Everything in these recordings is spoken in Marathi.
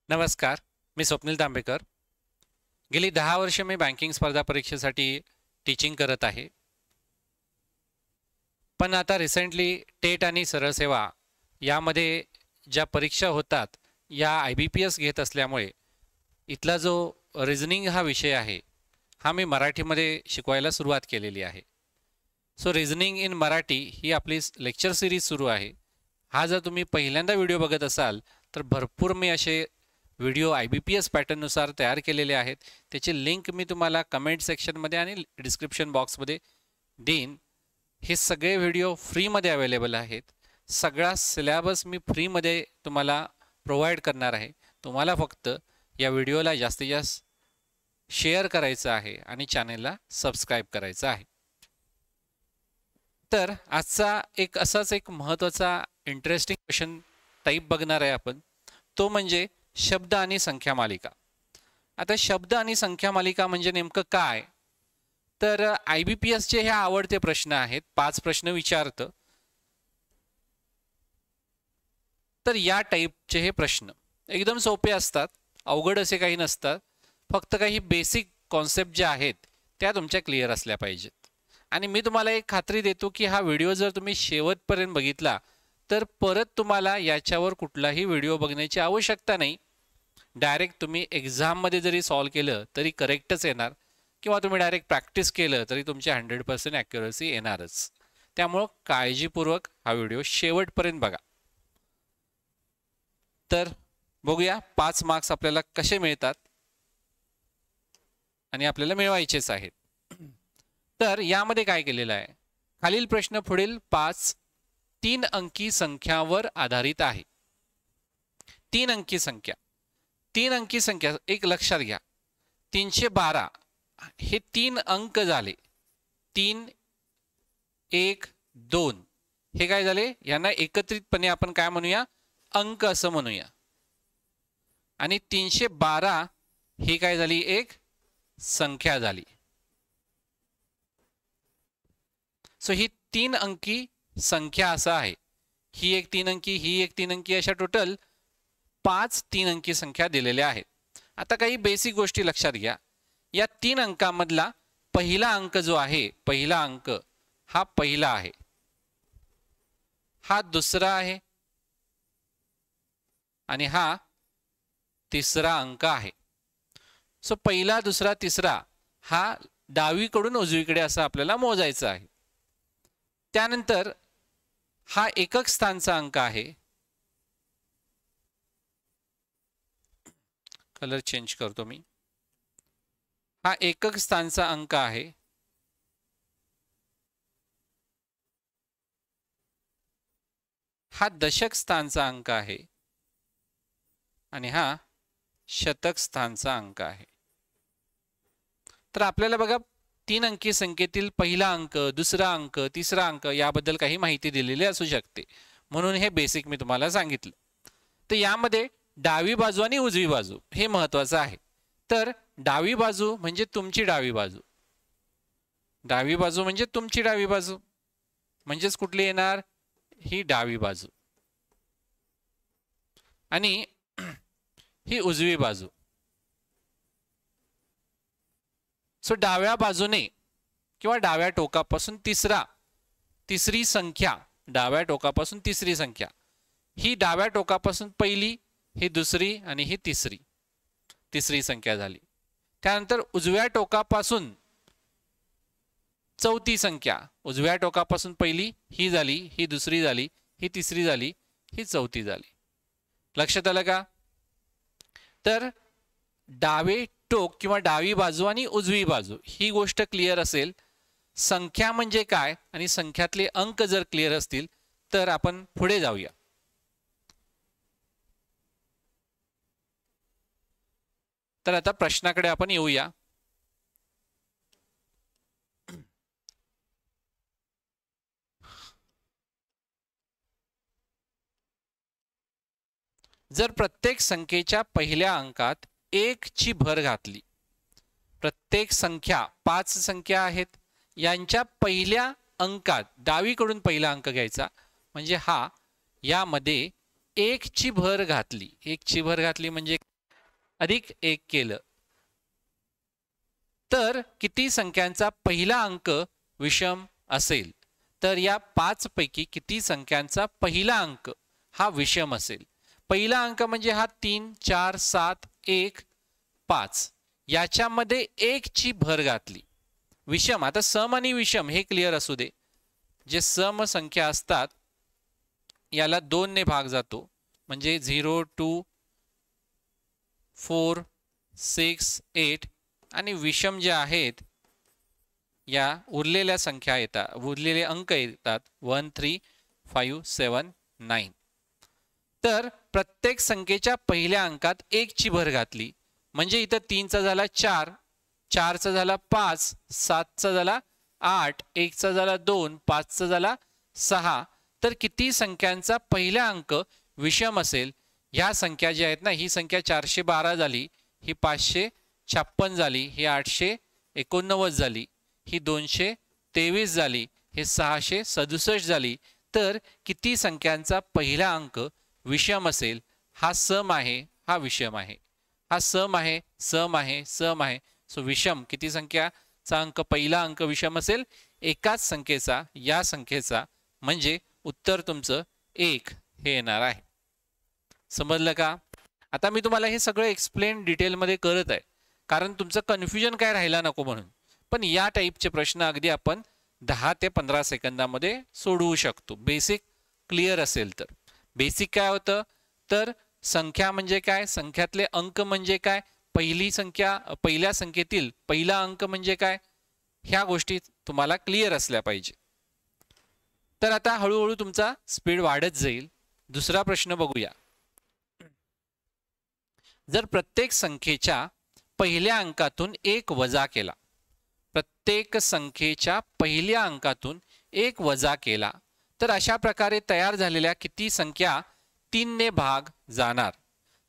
नमस्कार, मी स्वप्नील तांबेकर. गेली 10 वर्षे मी बँकिंग स्पर्धा परीक्षेसाठी टीचिंग करत आहे. पण आता रिसेंटली टेट आणि सरळ सेवा यामध्ये ज्या परीक्षा होतात या IBPS घेत असल्यामुळे इथला जो रिझनिंग हा विषय आहे हा मी मराठीमध्ये शिकवायला सुरुवात केलेली आहे. सो रिझनिंग इन मराठी ही आपली लेक्चर सिरीज सुरू आहे. हा जर तुम्ही पहिल्यांदा व्हिडिओ बघत असाल तर भरपूर मी असे व्हिडिओ IBPS पॅटर्ननुसार तयार केलेले आहेत. त्याची लिंक मी तुम्हाला कमेंट सेक्शनमध्ये आणि डिस्क्रिप्शन बॉक्समध्ये देईन. हे सगळे व्हिडिओ फ्रीमध्ये अवेलेबल आहेत. सगळा सिलेबस मी फ्रीमध्ये तुम्हाला प्रोव्हाइड करणार आहे. तुम्हाला फक्त या व्हिडिओला जास्तीत जास्त शेअर करायचं आहे आणि चॅनेलला सबस्क्राईब करायचं आहे. तर आजचा असाच एक महत्त्वाचा इंटरेस्टिंग क्वेश्चन टाईप बघणार आहे आपण. तो म्हणजे शब्द आणि संख्या मालिका. आता शब्द आणि संख्या मालिका म्हणजे नेमकं काय? तर IBPSचे हे आवडते प्रश्न आहेत. 5 प्रश्न विचारतं. तर या टाईपचे हे प्रश्न एकदम सोपे असतात, अवघड असे काही नसतात. फक्त काही बेसिक कॉन्सेप्ट जे आहेत त्या तुमच्या क्लिअर असल्या पाहिजेत. आणि मी तुम्हाला एक खात्री देतो की हा व्हिडिओ जर तुम्ही शेवटपर्यंत बघितला तर परत तुम्हाला याच्यावर कुठलाही व्हिडिओ बघण्याची आवश्यकता नाही. डायरेक्ट तुम्ही एक्झाममध्ये जरी सॉल्व केलं तरी करेक्टच येणार, किंवा तुम्ही डायरेक्ट प्रॅक्टिस केलं तरी तुमची 100% ॲक्युरसी येणारच. त्यामुळं काळजीपूर्वक हा व्हिडिओ शेवटपर्यंत बघा. तर बघूया 5 मार्क्स आपल्याला कसे मिळतात आणि आपल्याला मिळवायचेच आहेत. तर यामध्ये काय केलेलं आहे? खालील प्रश्न पुढील 5 3 अंकी संख्यावर आधारित आहे. 3 अंकी संख्या. 3 अंकी संख्या एक लक्षात घ्या. 312 हे 3 अंक झाले. 3 1 2 हे काय झाले? यांना एकत्रितपणे आपण काय म्हणूया? अंक असं म्हणूया. आणि 312 ही काय झाली? एक संख्या झाली. सो ही 3 अंकी संख्या असं आहे. ही एक 3 अंकी, ही एक 3 अंकी, अशा टोटल 5 3 अंकी संख्या दिलेल्या आहेत. आता काही बेसिक गोष्टी लक्षात घ्या. या 3 अंकामधला पहिला अंक जो आहे, पहिला अंक हा पहिला आहे, हा दुसरा आहे आणि हा तिसरा अंक आहे. सो पहिला, दुसरा, तिसरा हा डावीकडून उजवीकडे असं आपल्याला मोजायचं आहे. त्यानंतर हा एकक स्थानचा अंक आहे. कलर चेंज करतो मी. हा एकक स्थानचा अंक आहे. हा दशक स्थानचा अंक आहे आणि हा शतक स्थानचा अंक आहे. तर आपल्याला बघा 3 अंकी संख्येतील पहिला अंक, दुसरा अंक, तिसरा अंक याबद्दल काही माहिती दिलेली असू शकते, म्हणून हे बेसिक मी तुम्हाला सांगितलं. तर यामध्ये डावी बाजू आणि उजवी बाजू हे महत्त्वाचं आहे. तर डावी बाजू म्हणजे तुमची डावी बाजू. डावी बाजू म्हणजे तुमची डावी बाजू, म्हणजेच कुठली येणार? ही डावी बाजू. आणि ही उजवी बाजू. सो डाव्या बाजूने किंवा डाव्या टोकापासून तिसरी संख्या, डाव्या टोकापासून तिसरी संख्या, ही डाव्या टोकापासून पहिली, ही दुसरी आणि ही तिसरी संख्या झाली. त्यानंतर उजव्या टोकापासून चौथी संख्या, उजव्या टोकापासून पहिली ही झाली, ही दुसरी झाली, ही तिसरी झाली, ही चौथी झाली. लक्षात आलं का? तर डावे टोक किंवा डावी बाजू आणि उजवी बाजू ही गोष्ट क्लिअर असेल, संख्या म्हणजे काय आणि संख्यातले अंक जर क्लिअर असतील तर आपण पुढे जाऊया. तर आता प्रश्नाकडे आपण येऊया. जर प्रत्येक संख्येच्या पहिल्या अंकात 1 ची भर घातली, प्रत्येक संख्या 5 संख्या आहेत, यांच्या पहिल्या अंकात डावीकडून पहिला अंक घ्यायचा, म्हणजे हा यामध्ये 1 ची भर घातली. 1 ची भर घातली म्हणजे अधिक 1 केलं तर किती संख्यांचा पहिला अंक विषम असेल? तर या 5 पैकी किती संख्यांचा पहिला अंक हा विषम असेल? पहिला अंक म्हणजे हा 3 4 7 1 5 याच्यामध्ये 1 ची भर घातली. विषम, आता सम आणि विषम हे क्लिअर असू दे. जे सम संख्या असतात याला 2 ने भाग जातो, म्हणजे 0 2 4 6 8 आणि विषम जे आहेत या उरलेल्या संख्या येतात, उरलेले अंक येतात 1 3 5 7 9. तर प्रत्येक संख्येच्या पहिल्या अंकात 1 ची भर घातली, म्हणजे इथं 3 चा झाला 4, 4 चा झाला 5, 7 चा झाला 8, 1 चा झाला 2, 5 चा झाला 6. तर किती संख्यांचा पहिला अंक विषम असेल? ह्या संख्या ज्या आहेत ना, ही संख्या 412 झाली, ही 556 झाली, ही 889 झाली, ही 223 झाली, हे 667 झाली. तर किती संख्यांचा पहिला अंक विषम असेल? हा सम आहे, हा विषम आहे, हा सम आहे, सम आहे, सम आहे. सो विषम किती संख्याचा अंक पहिला अंक विषम असेल? एकाच संख्येचा, या संख्येचा, म्हणजे उत्तर तुमचं 1 हे येणार आहे. समजलं का? आता मी तुम्हाला हे सगळं एक्सप्लेन डिटेलमध्ये करत आहे कारण तुमचं कन्फ्युजन काय राहिला नको म्हणून. पण या टाईपचे प्रश्न अगदी आपण 10 ते 15 सेकंदामध्ये सोडवू शकतो, बेसिक क्लिअर असेल तर. बेसिक काय होतं? तर संख्या म्हणजे काय, संख्यातले अंक म्हणजे काय, पहिली संख्या, पहिल्या संख्येतील पहिला अंक म्हणजे काय, ह्या गोष्टी तुम्हाला क्लिअर असल्या पाहिजे. तर आता हळूहळू तुमचा स्पीड वाढत जाईल. दुसरा प्रश्न बघूया. जर प्रत्येक संख्येच्या पहिल्या अंकातून 1 वजा केला, प्रत्येक संख्येच्या पहिल्या अंकातून 1 वजा केला, तर अशा प्रकारे तयार झालेल्या किती संख्या 3 ने भाग जाणार?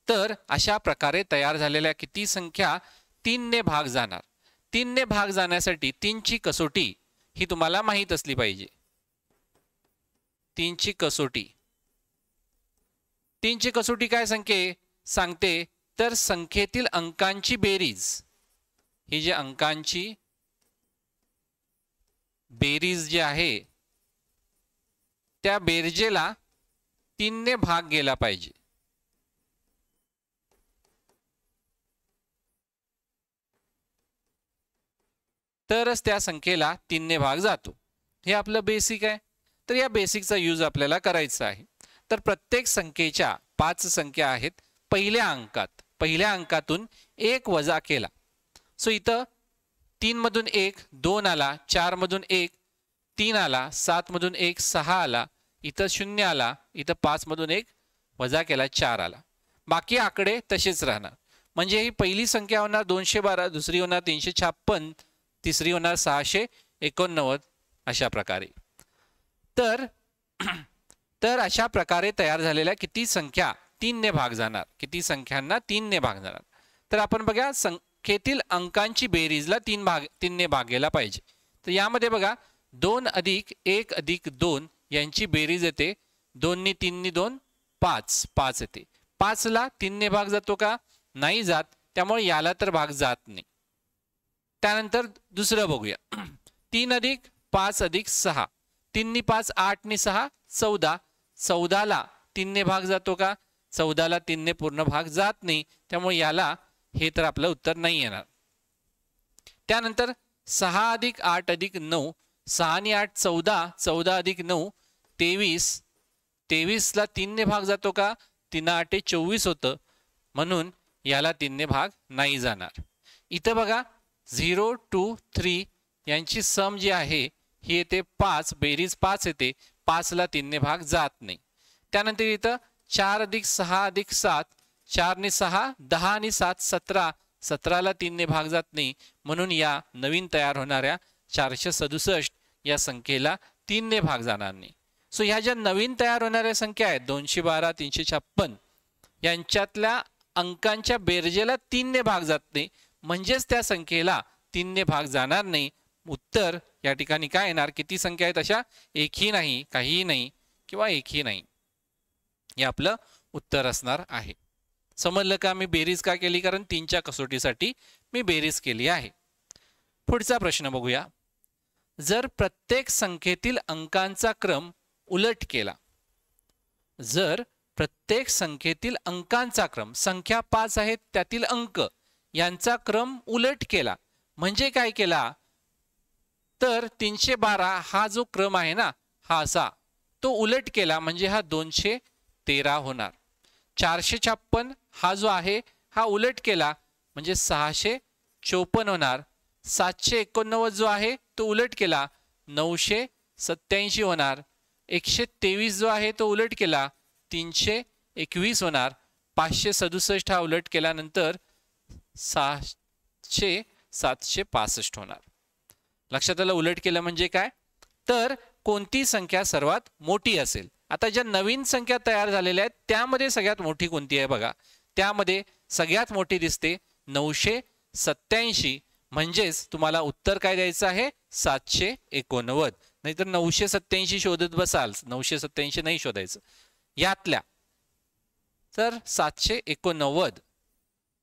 तर अशा प्रकारे तयार झालेल्या किती संख्या 3 ने भाग जाणार? 3 ने भाग जाण्यासाठी 3 ची कसोटी ही तुम्हाला माहित असली पाहिजे. 3 ची कसोटी, 3 ची कसोटी काय सांगते? तर संख्येतील अंकांची बेरीज, ही जी अंकांची बेरीज जी आहे त्या बेरजेला 3 ने भाग गेला पाहिजे. तरच त्या संख्येला 3 ने भाग जातो. हे आपलं बेसिक आहे. तर या बेसिकचा यूज आपल्याला करायचा आहे. तर प्रत्येक संख्येच्या 5 संख्या आहेत, पहिल्या अंकातून 1 वजा केला. सो इथं 3 मधून 1 2 आला, 4 मधून 1 3 आला, 7 मधून 1 6 आला, इथं 0 आला, इथं 5 मधून 1 वजा केला 4 आला. बाकी आकडे तसेच राहणार. म्हणजे ही पहिली संख्या होणार 212, दुसरी होणार 356, तिसरी होणार 689, अशा प्रकारे. तर अशा प्रकारे तयार झालेल्या किती संख्या 3 ने भाग जाणार? किती संख्यांना 3 ने भाग जाणार? तर आपण बघा, संख्येतील अंकांची बेरीजला 3 ने भाग गेला पाहिजे. तर यामध्ये बघा 2 अधिक 1 अधिक 2 यांची बेरीज येते. 2 नी 3 नी 2 5, 5 येते. 5 ला 3 ने भाग जातो का? नाही जात, त्यामुळे याला तर भाग जात नाही. त्यानंतर दुसरं बघूया. 3 अधिक 5 अधिक 6, 3 नी 5 8 नी 6 14, 14 ला 3 ने भाग जातो का? 14 ला 3 ने पूर्ण भाग जात नाही, त्यामुळे याला हे तर आपलं उत्तर नाही येणार. त्यानंतर 6 अधिक 8 अधिक 9, 6 आणि 8 14, 14 अधिक 9 23, 23 ला 3 ने भाग जातो का? 3 8 24 होतं, म्हणून याला 3 ने भाग नाही जाणार. इथं बघा 0 2 3 यांची सम जी आहे ही येते 5, बेरीज 5 येते. 5 ला 3 ने भाग जात नाही. त्यानंतर इथं 4 अधिक 6 अधिक 7, 4 ने 6 10 आणि 7 17, 17 ला 3 ने भाग जात नाही, म्हणून या नवीन तयार होणाऱ्या 467 या संख्येला 3 ने भाग जाणार नाही. सो ह्या ज्या नवीन तयार होणाऱ्या संख्या आहेत 212 356 यांच्यातल्या अंकांच्या बेरजेला 3 ने भाग जात नाही, म्हणजेच त्या संख्येला 3 ने भाग जाणार नाही. उत्तर या ठिकाणी काय येणार? किती संख्या आहेत अशा? एकही नाही, काहीही नाही किंवा एकही नाही, हे आपलं उत्तर असणार आहे. समजलं का? मी बेरीज का केली? कारण 3च्या कसोटीसाठी मी बेरीज केली आहे. पुढचा प्रश्न बघूया. जर प्रत्येक संख्येतील अंकांचा क्रम उलट केला, जर प्रत्येक संख्येतील अंकांचा क्रम, संख्या 5 आहेत त्यातील अंक यांचा क्रम उलट केला, म्हणजे काय केला? तर 312 हा जो क्रम आहे ना, हा असा तो उलट केला म्हणजे हा 213 होणार. 456 हा जो आहे हा उलट केला म्हणजे 654 होणार. 789 जो आहे तो उलट केला 987 होणार. 123 जो आहे तो उलट केला 321 होणार. 567 हा उलट केल्यानंतर 765 होणार. लक्षात आलं? उलट केलं म्हणजे काय? तर कोणती संख्या सर्वात मोठी असेल? आता ज्या नवीन संख्या तयार झालेल्या आहेत त्यामध्ये सगळ्यात मोठी कोणती आहे बघा. त्यामध्ये सगळ्यात मोठी दिसते 987. म्हणजेच तुम्हाला उत्तर काय द्यायचं आहे? 789. नाहीतर 987 शोधत बसाल, 987 नाही शोधायचं यातल्या. तर 789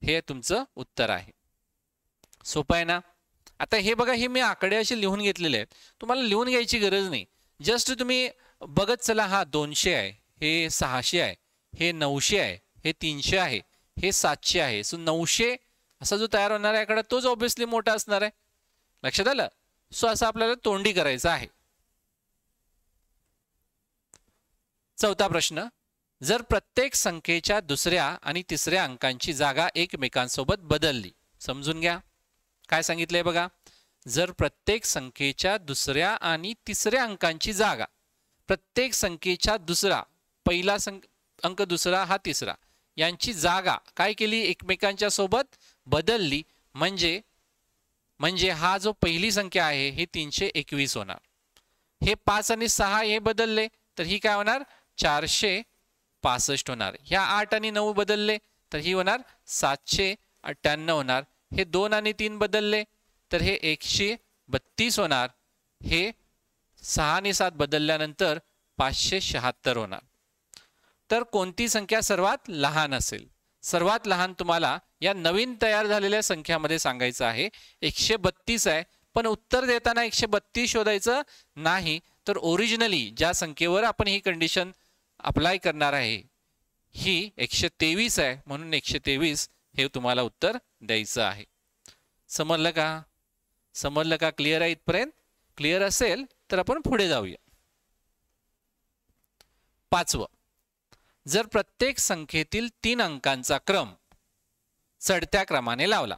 हे तुमचं उत्तर आहे. सोपं आहे ना? आता हे बघा, हे मी आकडे असे लिहून घेतलेले आहेत. तुम्हाला लिहून घ्यायची गरज नाही. जस्ट तुम्ही बघत चला. हा 200 आहे, हे 600 आहे, हे 900 आहे, हे 300 आहे, हे 700 आहे. सो 900 असा जो तयार होणार आहे आकडा तोच ऑब्विसली मोठा असणार आहे. लक्षात आलं? सो असं आपल्याला तोंडी करायचं आहे. चौथा प्रश्न. जर प्रत्येक संख्येच्या दुसऱ्या आणि तिसऱ्या अंकांची जागा एकमेकांसोबत बदलली. समजून घ्या काय सांगितलंय बघा. जर प्रत्येक संख्येच्या दुसऱ्या आणि तिसऱ्या अंकांची जागा, प्रत्येक संख्येच्या दुसरा, पहिला अंक दुसरा हा तिसरा, यांची जागा काय केली? एकमेकांच्या सोबत बदलली. म्हणजे हा जो पहिली संख्या आहे ही 321 होणार. हे 5 आणि 6 हे बदलले तर ही काय होणार? 465 होणार. ह्या 8 आणि 9 बदलले तर ही होणार 758 होणार. हे 2 आणि 3 बदलले तर हे 132 होणार. हे 6 आणि 7 बदलल्यानंतर 576 होणार. तर कोणती संख्या सर्वात लहान असेल? सर्वात लहान तुम्हाला या नवीन तयार झालेल्या संख्यामध्ये सांगायचं आहे. 132 आहे, पण उत्तर देताना 132 शोधायचं नाही, तर ओरिजिनली ज्या संख्येवर आपण ही कंडिशन अप्लाय करणार आहे ही 123 आहे, म्हणून 123 हे तुम्हाला उत्तर द्यायचं आहे. समजलं का? समजलं का? क्लिअर आहे इथपर्यंत? क्लिअर असेल तर आपण पुढे जाऊया. पाचवं. जर प्रत्येक संख्येतील 3 अंकांचा क्रम चढत्या क्रमाने लावला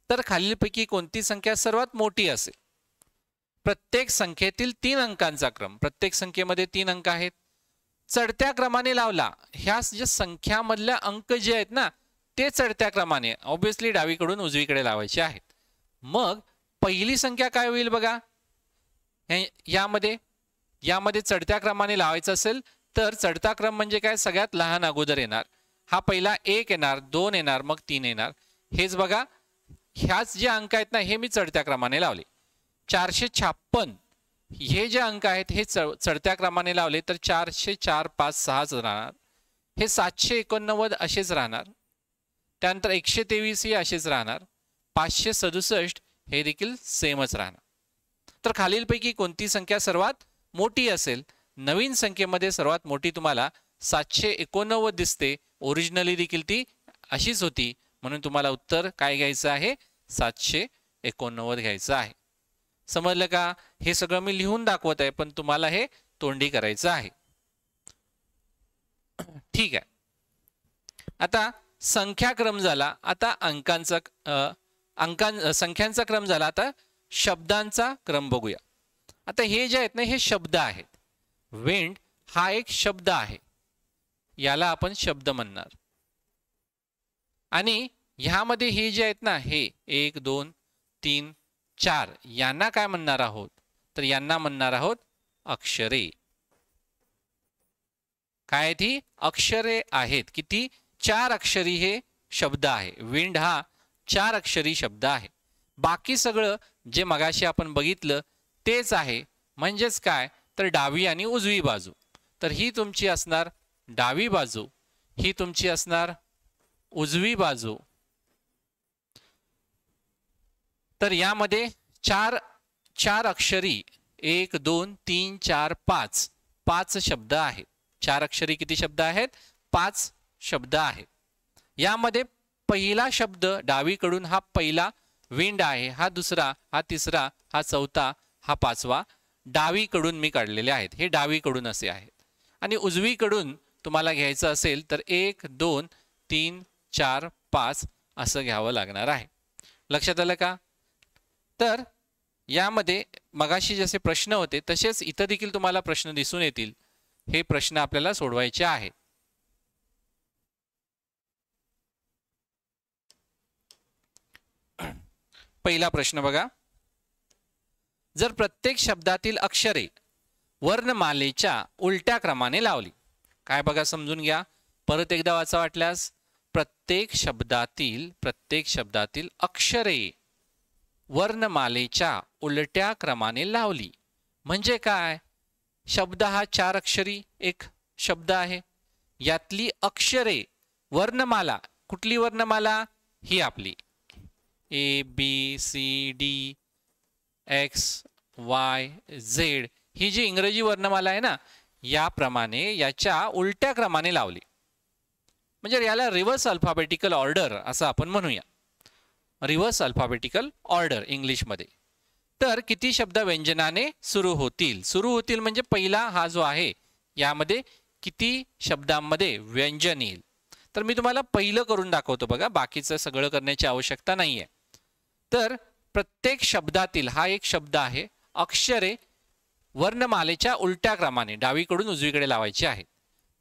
तर खालीलपैकी कोणती संख्या सर्वात मोठी असेल? प्रत्येक संख्येतील 3 अंकांचा क्रम, प्रत्येक संख्येमध्ये 3 अंक आहेत, चढत्या क्रमाने लावला. ह्या ज्या संख्यामधल्या अंक जे आहेत ना ते चढत्या क्रमाने ऑब्विसली डावीकडून उजवीकडे लावायचे आहेत. मग पहिली संख्या काय होईल बघा. यामध्ये चढत्या क्रमाने लावायचं असेल तर चढता क्रम म्हणजे काय? सगळ्यात लहान अगोदर येणार. हा पहिला 1 येणार, 2 येणार, मग 3 येणार. हेच बघा, ह्याच जे अंक आहेत ना हे मी चढत्या क्रमाने लावले. 456 हे जे अंक आहेत हे चढत्या क्रमाने लावले तर 400, 4, 5, 6 राहणार. हे 789 असेच राहणार. त्यानंतर 123 ही असेच राहणार. 567 हे देखील सेमच राहणार. तर खालीलपैकी कोणती संख्या सर्वात मोठी असेल? नवीन संख्येमध्ये सर्वात मोठी तुम्हाला 789 दिसते. ओरिजिनली देखील ती अशीच होती, म्हणून तुम्हाला उत्तर काय घ्यायचं आहे? 789 घ्यायचं आहे. समजलं का? हे सगळं मी लिहून दाखवत आहे, पण तुम्हाला हे तोंडी करायचं आहे. ठीक आहे. आता संख्याक्रम झाला, आता संख्यांचा क्रम झाला. आता शब्दांचा क्रम बघूया. आता हे जे आहेत ना हे शब्द आहेत. विंड हा एक शब्द आहे, याला आपण शब्द म्हणणार. आणि ह्यामध्ये हे जे आहेत ना हे 1, 2, 3, 4 यांना काय म्हणणार आहोत? तर यांना म्हणणार आहोत अक्षरे. काय आहेत ही? अक्षरे आहेत. किती? 4 अक्षरी हे शब्द आहे. विंड हा 4 अक्षरी शब्द आहे. बाकी सगळं जे मगाशी आपण बघितलं तेच आहे. म्हणजेच काय? तर डावी आणि उजवी बाजू. तर ही तुमची असणार डावी बाजू, ही तुमची असणार उजवी बाजू, तर यामध्ये चार अक्षरी 1 2 3 4 5 5 शब्द आहेत. 4 अक्षरी किती शब्द आहेत? 5 शब्द आहेत. यामध्ये पहिला शब्द डावीकडून हा पहिला विंड आहे, हा दुसरा, हा तिसरा, हा चौथा, हा पाचवा डावीकडून मी काढलेले आहेत. हे डावीकडून असे आहेत. आणि उजवीकडून तुम्हाला घ्यायचं असेल तर 1 2 3 4 5 असं घ्यावं लागणार आहे. लक्षात आलं का? तर यामध्ये मगाशी जसे प्रश्न होते तसेच इथं देखील तुम्हाला प्रश्न दिसून येतील. हे प्रश्न आपल्याला सोडवायचे आहेत. पहिला प्रश्न बघा. जर प्रत्येक शब्दातील अक्षरे वर्णमालेच्या उलट्या क्रमाने लावली, काय बघा समजून घ्या. परत एकदा वाचा वाटल्यास. प्रत्येक शब्दातील अक्षरे वर्णमालेच्या उलट्या क्रमाने लावली म्हणजे काय? शब्द हा 4 अक्षरी एक शब्द आहे. यातली अक्षरे वर्णमाला, कुठली वर्णमाला? ही आपली ABCD XYZ ही जी इंग्रजी वर्णमाला आहे ना, याप्रमाणे याच्या उलट्या क्रमाने लावली म्हणजे याला रिव्हर्स अल्फाबेटिकल ऑर्डर असं आपण म्हणूया. रिव्हर्स अल्फाबेटिकल ऑर्डर इंग्लिशमध्ये. तर किती शब्द व्यंजनाने सुरू होतील म्हणजे पहिला हा जो आहे यामध्ये किती शब्दांमध्ये व्यंजन येईल. तर मी तुम्हाला पहिलं करून दाखवतो बघा, बाकीचं सगळं करण्याची आवश्यकता नाहीये. तर प्रत्येक शब्दातील हा एक शब्द आहे, अक्षरे वर्णमालेच्या उलट्या क्रमाने डावीकडून उजवीकडे लावायची आहे.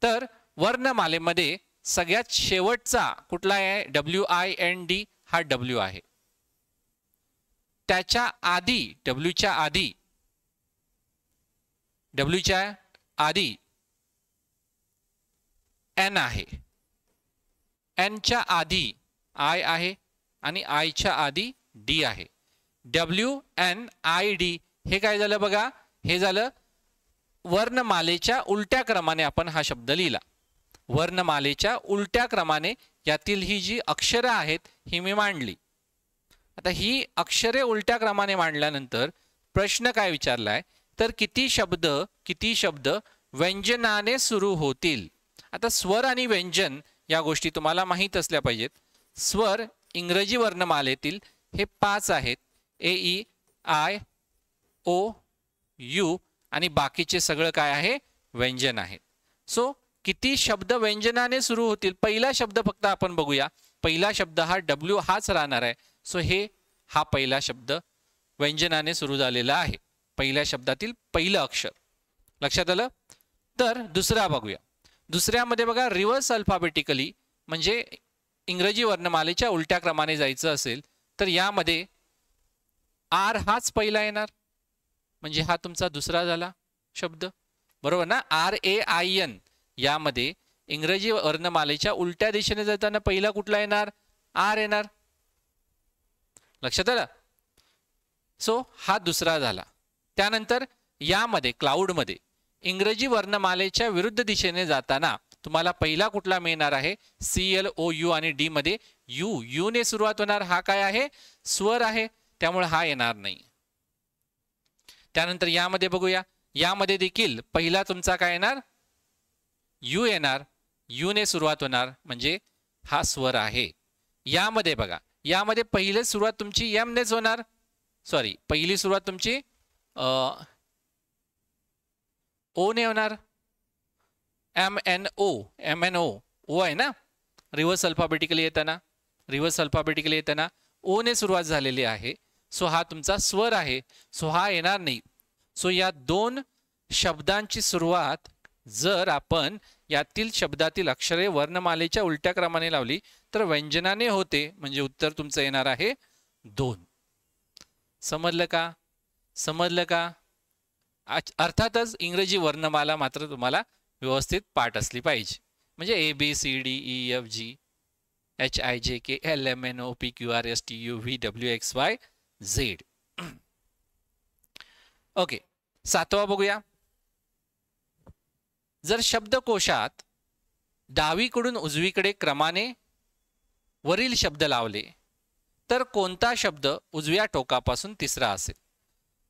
तर वर्णमालेमध्ये सगळ्यात शेवटचा कुठला आहे? WIND हा W आहे. त्याच्या आधी डब्ल्यूच्या आधी N आहे, N च्या आधी I आहे आणि I च्या आधी D आहे. WNID हे काय झालं बघा? हे झालं वर्णमालेच्या उलट्या क्रमाने आपण हा शब्द लिहिला. वर्णमालेच्या उलट्या क्रमाने यातील ही जी अक्षरे आहेत ही मी मांडली. आता ही अक्षरे उलट्या क्रमाने मांडल्यानंतर प्रश्न काय विचारलाय? तर किती शब्द व्यंजनाने सुरू होतील. आता स्वर आणि व्यंजन या गोष्टी तुम्हाला माहीत असल्या पाहिजेत. स्वर इंग्रजी वर्णमालेतील हे 5 आहेत, AEIOU आणि बाकीचे सगळं काय आहे? व्यंजन आहे. सो किती शब्द व्यंजनाने सुरू होतील? पहिला शब्द फक्त आपण बघूया. पहिला शब्द हा W हाच राहणार आहे. सो हा पहिला शब्द व्यंजनाने सुरू झालेला आहे. पहिल्या शब्दातील पहिलं अक्षर. लक्षात आलं? तर दुसरा बघूया. दुसऱ्यामध्ये बघा रिव्हर्स अल्फाबेटिकली म्हणजे इंग्रजी वर्णमालेच्या उलट्या क्रमाने जायचं असेल तर यामध्ये R हाच पहिला येणार म्हणजे हा तुमचा दुसरा झाला शब्द, बरोबर ना? RAIN यामध्ये इंग्रजी वर्णमालेच्या उलट्या दिशेने जाताना पहिला कुठला येणार? R येणार. लक्षात आलं? सो हा दुसरा झाला. त्यानंतर यामध्ये क्लाउडमध्ये इंग्रजी वर्णमालेच्या विरुद्ध दिशेने जाताना तुम्हाला पहिला कुठला मिळणार आहे? CLOU आणि D मध्ये U ने सुरुवात होणार. हा काय आहे? स्वर आहे, त्यामुळे हा येणार नाही. त्यानंतर यामध्ये बघूया. यामध्ये देखील पहिला तुमचा काय येणार? U येणार. U ने सुरुवात होणार म्हणजे हा स्वर आहे. यामध्ये बघा, यामध्ये पहिली सुरुवात तुमची M नेच होणार. सॉरी, पहिली सुरुवात तुमची O ने होणार. MNO O आहे ना, रिव्हर्स अल्फाबेटिकली येताना O ने सुरुवात झालेली आहे. सो हा तुमचा स्वर आहे. सो हा येणार नाही. सो या दोन शब्दांची सुरुवात जर आपण यातील शब्दातील अक्षरे वर्णमालेच्या उलट्या क्रमाने लावली तर व्यंजनाने होते म्हणजे उत्तर तुमचं येणार आहे 2. समजलं का? अर्थातच इंग्रजी वर्णमाला मात्र तुम्हाला व्यवस्थित पाठ असली पाहिजे. म्हणजे ABCDEFGHIJKLMNOPQRSTUVWXYZ. ओके, 7वा बघूया. जर शब्दकोशात डावीकडून उजवीकडे क्रमाने वरील शब्द लावले तर कोणता शब्द उजव्या टोकापासून तिसरा असेल?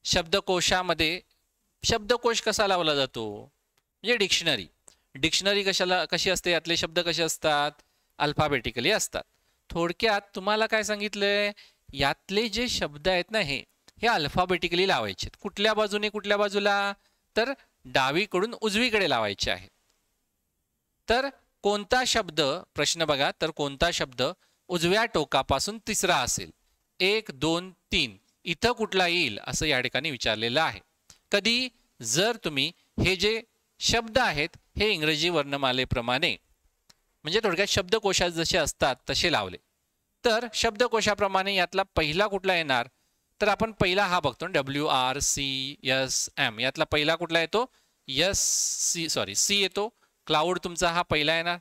शब्दकोशामध्ये शब्दकोश कसा लावला जातो? म्हणजे डिक्शनरी. डिक्शनरी कशी असते? यातले शब्द कसे असतात? अल्फाबेटिकली असतात. थोडक्यात तुम्हाला काय सांगितलंय, यातले जे शब्द आहेत ना हे अल्फाबेटिकली लावायचे. कुठल्या बाजूने कुठल्या बाजूला? तर डावीकडून उजवीकडे लावायचे आहेत. तर कोणता शब्द, प्रश्न बघा, तर कोणता शब्द उजव्या टोकापासून तिसरा असेल? 1 2 3 इथं कुठला येईल असं या ठिकाणी विचारलेलं आहे. कधी जर तुम्ही हे जे शब्द आहेत हे इंग्रजी वर्णमालेप्रमाणे, म्हणजे थोडक्यात शब्दकोशात जसे असतात तसे लावले, तर शब्दकोशाप्रमाणे यातला पहिला कुठला येणार? तर आपण पहिला हा बघतो, WRCSM. यातला पहिला कुठला येतो? सी येतो. क्लाउड तुमचा हा पहिला येणार.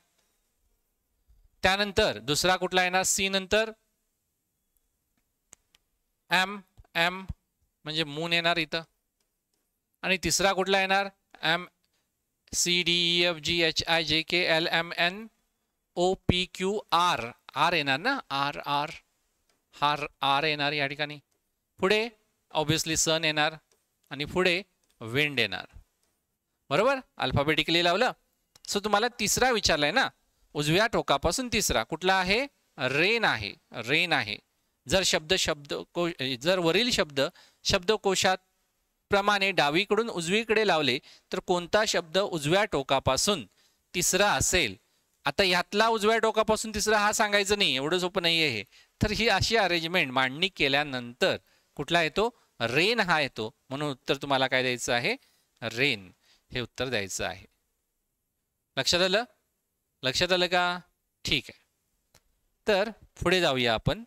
त्यानंतर दुसरा कुठला येणार? सी नंतर एम म्हणजे मून येणार इथं. आणि तिसरा कुठला येणार? MCDEFGHIJKLMNOPQR. आर येणार ना? आर येणार या ठिकाणी. पुढे ऑब्विसली सन येणार आणि पुढे विंड येणार. बरोबर? अल्फाबेटिकली लावलं. सो तुम्हाला तिसरा विचारलाय ना, उजव्या टोकापासून तिसरा कुठला आहे? रेन आहे. जर वरील शब्द शब्दकोशात प्रमाणे डावीकडून उजवीकडे लावले तर कोणता शब्द उजव्या टोकापासून तिसरा असेल? आता यातला उजव्या टोकापासून तिसरा हा सांगायचं नाही, एवढं सोपं नाहीये हे. तर ही अशी अरेंजमेंट मांडणी केल्यानंतर कुठला येतो? रेन हा येतो. म्हणून उत्तर तुम्हाला काय द्यायचं आहे? रेन हे उत्तर द्यायचं आहे. लक्षात आलं का? ठीक आहे. तर पुढे जाऊया आपण.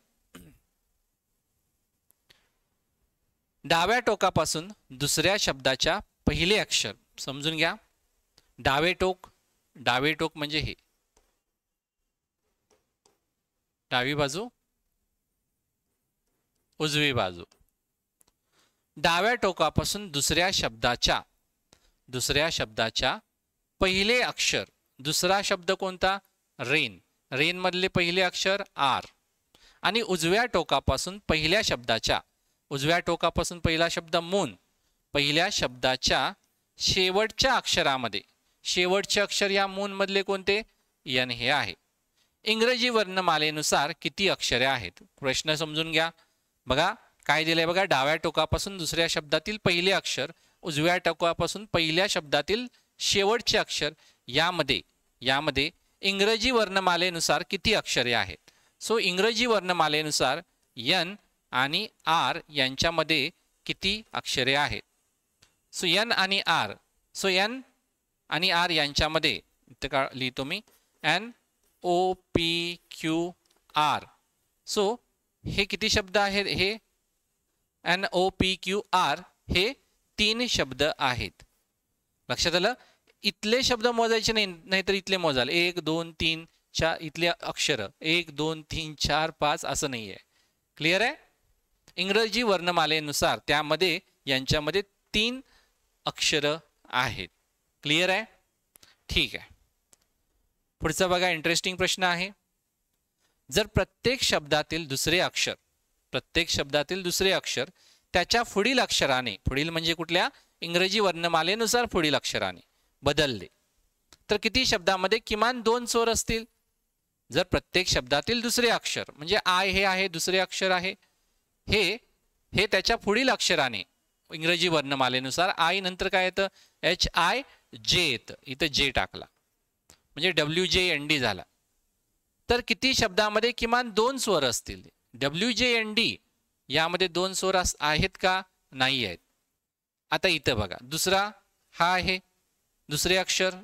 डाव्या टोकापासून दुसऱ्या शब्दाच्या पहिले अक्षर समजून घ्या. डावे टोक म्हणजे हे डावी बाजू, उजवी बाजू. डाव्या टोकापासून दुसऱ्या शब्दाच्या पहिले अक्षर, दुसरा शब्द कोणता? रेन मधले पहिले अक्षर आर. आणि उजव्या टोकापासून पहिला शब्द मून, पहिल्या शब्दाच्या शेवटच्या अक्षरामध्ये, शेवटचे अक्षर या मून मधले कोणते? एन हे आहे. इंग्रजी वर्णमालेनुसार किती अक्षरे आहेत? प्रश्न समजून घ्या. बघा काय दिलंय बघा. डाव्या टोकापासून दुसऱ्या शब्दातील पहिले अक्षर, उजव्या टोकापासून पहिल्या शब्दातील शेवटचे अक्षर, यामध्ये इंग्रजी वर्णमालेनुसार किती अक्षरे आहेत? सो इंग्रजी वर्णमालेनुसार एन आणि आर यांच्यामध्ये किती अक्षरे आहेत? सो एन आणि आर यांच्यामध्ये इथे का लिहितो मी? NOPQR. सो हे किती शब्द आहेत? हे NOPQR हे 3 शब्द आहेत. लक्षात आलं? इथले शब्द मोजायचे नाही तर इथले मोजाल. 1 2 3 4 इथले अक्षर 1 2 3 4 5 असं नाही आहे. क्लिअर आहे? इंग्रजी वर्णमालेनुसार त्यामध्ये यांच्यामध्ये 3 अक्षर आहेत. क्लिअर आहे? ठीक आहे. पुढचा बघा, इंटरेस्टिंग प्रश्न आहे. जर प्रत्येक शब्दातील दुसरे अक्षर त्याच्या पुढील अक्षराने, पुढील म्हणजे कुठल्या? इंग्रजी वर्णमालेनुसार पुढील अक्षराने बदलले तर किती शब्दामध्ये किमान 2 स्वर असतील? जर प्रत्येक शब्दातील दुसरे अक्षर, म्हणजे आय हे आहे दुसरे अक्षर आहे, हे त्याच्या पुढील अक्षराने इंग्रजी वर्णमालेनुसार आय नंतर काय येतं? HIJ येतं. इथं जे टाकला म्हणजे WJND झाला. तर किती शब्दामध्ये किमान 2 स्वर असतील? WJND यामध्ये 2 स्वर आहेत का? नाही आहेत. आता इथं बघा, दुसरा हा आहे दुसरे अक्षर,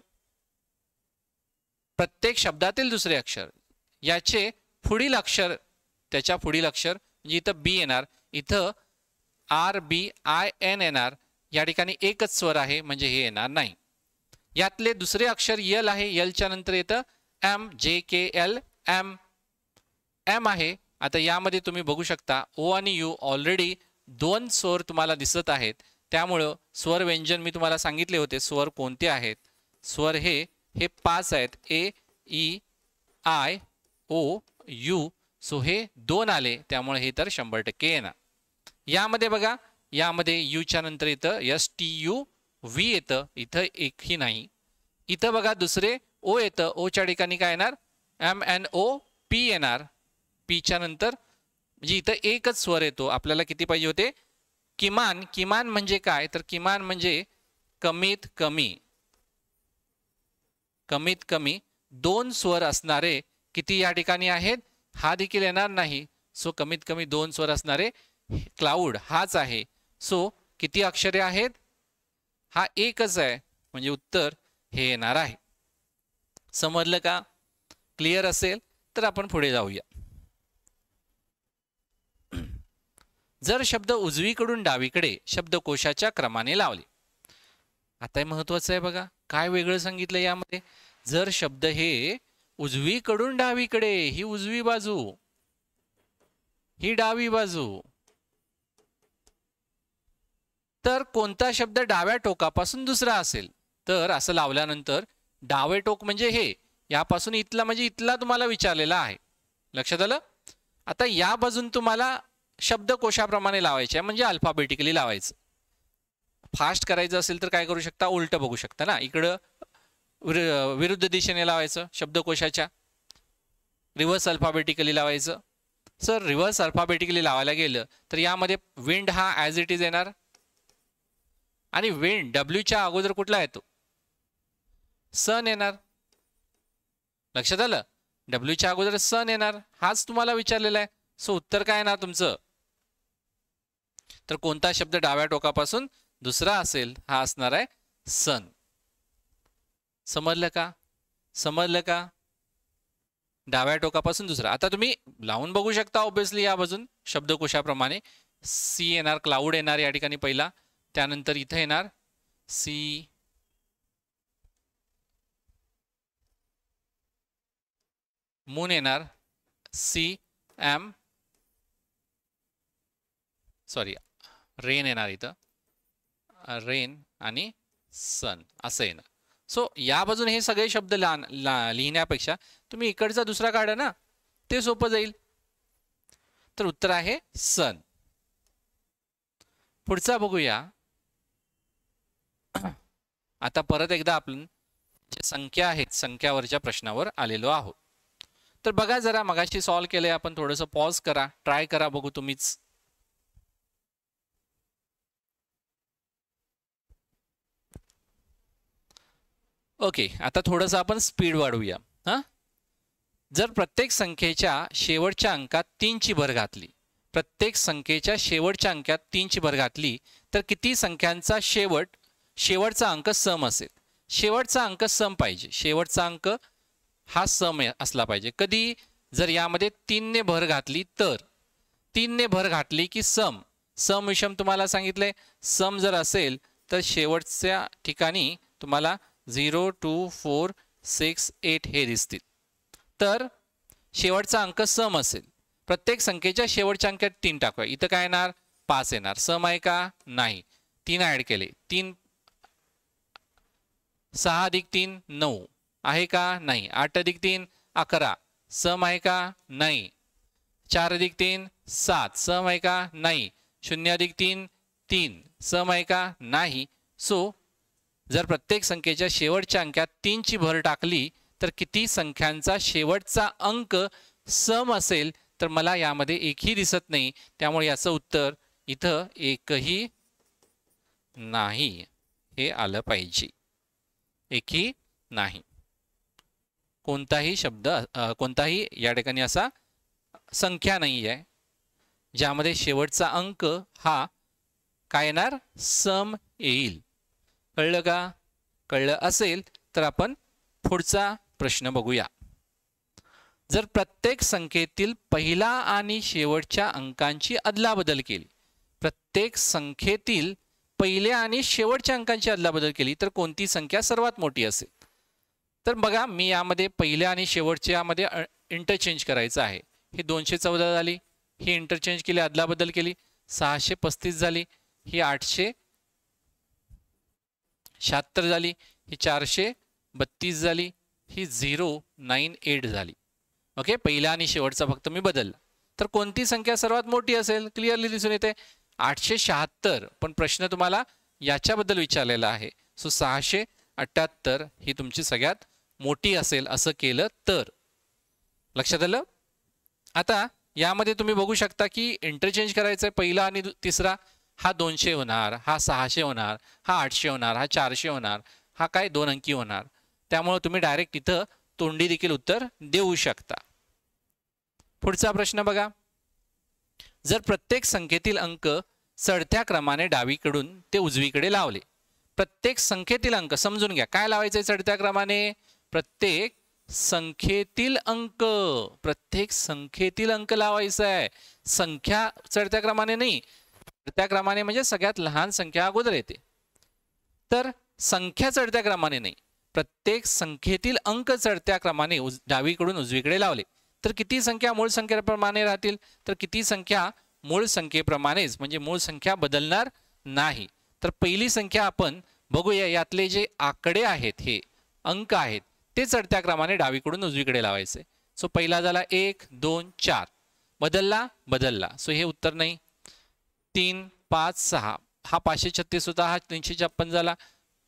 प्रत्येक शब्दातील दुसरे अक्षर, याचे पुढील अक्षर, त्याच्या पुढील अक्षर म्हणजे इथं बी येणार, इथं RBIN येणार. या ठिकाणी एकच स्वर आहे म्हणजे हे येणार नाही. यातले दुसरे अक्षर यल आहे, यलच्या नंतर येतं MJKLM आहे. आता यामध्ये तुम्ही बघू शकता ओ आणि यू ऑलरेडी 2 स्वर तुम्हाला दिसत आहेत. त्यामुळं स्वर व्यंजन मी तुम्हाला सांगितले होते स्वर कोणते आहेत. स्वर हे 5 आहेत, A E I O you. So हे 2 आले, त्यामुळे हे तर 100% येणार. यामध्ये बघा, यामध्ये यूच्या नंतर येतं STUV येतं, इथं एकही नाही. इथं बघा दुसरे ओ येतं, ओच्या ठिकाणी काय येणार MNOP येणार. पीच्या नंतर म्हणजे इथं एकच स्वर येतो. आपल्याला किती पाहिजे होते? किमान. किमान म्हणजे काय? तर किमान म्हणजे कमीत कमी 2 स्वर असणारे किती या ठिकाणी आहेत? हा देखील येणार नाही. सो कमीत कमी 2 स्वर असणारे क्लाउड हाच आहे. सो किती अक्षरे आहेत? हा एकच आहे, म्हणजे उत्तर हे येणार आहे. समजलं का? क्लिअर असेल तर आपण पुढे जाऊया. जर शब्द उजवीकडून डावीकडे शब्दकोशाच्या क्रमाने लावले. आता हे महत्वाचं आहे बघा, काय वेगळं सांगितलं यामध्ये. जर शब्द हे उजवीकडून डावीकडे, ही उजवी बाजू, ही डावी बाजू, तर कोणता शब्द डाव्या टोकापासून दुसरा असेल. तर असं लावल्यानंतर डावे टोक म्हणजे हे, यापासून इथला म्हणजे इथला तुम्हाला विचारलेला आहे. लक्षात आलं? आता या बाजून तुम्हाला शब्दकोशाप्रमाणे लावायचे आहे, म्हणजे अल्फाबेटिकली लावायचं. फास्ट करायचं असेल तर काय करू शकता? उलट बघू शकता ना. इकडं विरुद्ध दिशेने लावायचं शब्दकोशाच्या, रिव्हर्स अल्फाबेटिकली लावायचं. सर रिव्हर्स अल्फाबेटिकली लावायला गेलं तर यामध्ये विंड हा ॲज इट इज येणार, आणि विंड डब्ल्यूच्या अगोदर कुठला येतो? सन येणार. लक्षात आलं? डब्ल्यूच्या अगोदर सन येणार, हाच तुम्हाला विचारलेला आहे. सो उत्तर काय येणार तुमचं? तर कोणता शब्द डाव्या टोकापासून दुसरा असेल, हा असणार आहे सन. समजलं का? समजलं का? डाव्या टोकापासून दुसरा. आता तुम्ही लावून बघू शकता ऑब्विसली या बाजून शब्दकोशाप्रमाणे. सी येणार, क्लाउड येणार या ठिकाणी पहिला, त्यानंतर इथे येणार सी, मून येणार, रेन येणार, इथं रेन आणि सन असं येणार. सो या बाजून हे सगळे शब्द लिहिण्यापेक्षा तुम्ही इकडचा दुसरा काढा ना, ते सोपं जाईल. तर उत्तर आहे सन. पुढचा बघूया. आता परत एकदा आपण जे संख्या आहेत, संख्यावरच्या प्रश्नावर आलेलो आहोत. तर बघा जरा, मगाशी सॉल्व केलंय आपण, थोडंसं पॉज करा, ट्राय करा, बघू तुम्हीच. ओके, आता थोडंसं आपण स्पीड वाढवूया. जर प्रत्येक संख्येच्या शेवटच्या अंकात 3 ची भर घातली, प्रत्येक संख्येच्या शेवटच्या अंकात 3 ची भर घातली, तर किती संख्यांचा शेवटचा अंक सम असेल? शेवटचा अंक सम पाहिजे, शेवटचा अंक हा सम असला पाहिजे. कधी? जर यामध्ये 3 ने भर घातली तर. 3 ने भर घातली की सम विषम तुम्हाला सांगितलंय. सम जर असेल तर शेवटच्या ठिकाणी तुम्हाला 0, 2, 4, 6, 8 हे दिसतील. तर शेवटचा अंक सम असेल. प्रत्येक संख्येच्या शेवटच्या अंकात 3 टाकूया. इथं काय येणार? 5 येणार. सम आहे का? नाही. 3 ऍड केले. 6 अधिक 3 9 आहे का? नाही. 8 अधिक 3 11 सम आहे का? नाही. 4 अधिक 3 7 सम आहे का? नाही. 0 अधिक 3 3 सम आहे का? नाही. सो जर प्रत्येक संख्येच्या शेवटच्या अंकात 3 ची भर टाकली तर किती संख्यांचा शेवटचा अंक सम असेल? तर मला यामध्ये एकही दिसत नाही, त्यामुळे याचं उत्तर इथं एकही नाही हे आलं पाहिजे. एकही नाही. कोणताही शब्द, कोणताही या ठिकाणी असा संख्या नाही आहे ज्यामध्ये शेवटचा अंक हा काय येणार? सम येईल. कळलं का? कळलं असेल तर आपण पुढचा प्रश्न बघूया. जर प्रत्येक संख्येतील पहिला आणि शेवटच्या अंकांची अदलाबदल केली, प्रत्येक संख्येतील पहिल्या आणि शेवटच्या अंकांची अदलाबदल केली तर कोणती संख्या सर्वात मोठी असेल? तर बघा, मी यामध्ये पहिल्या आणि शेवटच्या मध्ये इंटरचेंज करायचं आहे. ही 214 झाली, ही इंटरचेंज केली, अदलाबदल केली. 635 झाली, ही 876 झाली, ही 432 झाली, ही 098 झाली. ओके, पहिला आणि शेवटचा फक्त मी बदलला. तर कोणती संख्या सर्वात मोठी असेल क्लिअरली दिसून येते 876. पण प्रश्न तुम्हाला याच्याबद्दल विचारलेला आहे. सो 678 ही तुमची सगळ्यात मोठी असेल असं केलं तर. लक्षात आलं? आता यामध्ये तुम्ही बघू शकता की इंटरचेंज करायचं आहे. पहिला आणि तिसरा हा 200 होणार, हा 600 होणार, हा 800 होणार, हा 400 होणार, हा काय 2 अंकी होणार. त्यामुळे तुम्ही डायरेक्ट इथं तोंडी देखील उत्तर देऊ शकता. पुढचा प्रश्न बघा. जर प्रत्येक संख्येतील अंक चढत्या क्रमाने डावीकडून ते उजवीकडे लावले. प्रत्येक संख्येतील अंक समजून घ्या काय लावायचंय चढत्या क्रमाने. प्रत्येक संख्येतील अंक, प्रत्येक संख्येतील अंक लावायचा आहे. संख्या चढत्या क्रमाने नाही, चढत्या क्रमाने म्हणजे सगळ्यात लहान संख्या अगोदर येते. तर संख्या चढत्या क्रमाने नाही, प्रत्येक संख्येतील अंक चढत्या क्रमाने डावीकडून उजवीकडे लावले तर किती संख्या मूळ संख्येप्रमाणे राहतील. तर किती संख्या मूळ संख्येप्रमाणेच, म्हणजे मूळ संख्या बदलणार नाही. तर पहिली संख्या आपण बघूया. यातले जे आकडे आहेत, हे अंक आहेत, ते चढत्या क्रमाने डावीकडून उजवीकडे लावायचे. सो पहिला झाला 1 2 4, बदलला बदलला, सो हे उत्तर नाही. 3 5 6, हा 536 होता, हा 356 झाला,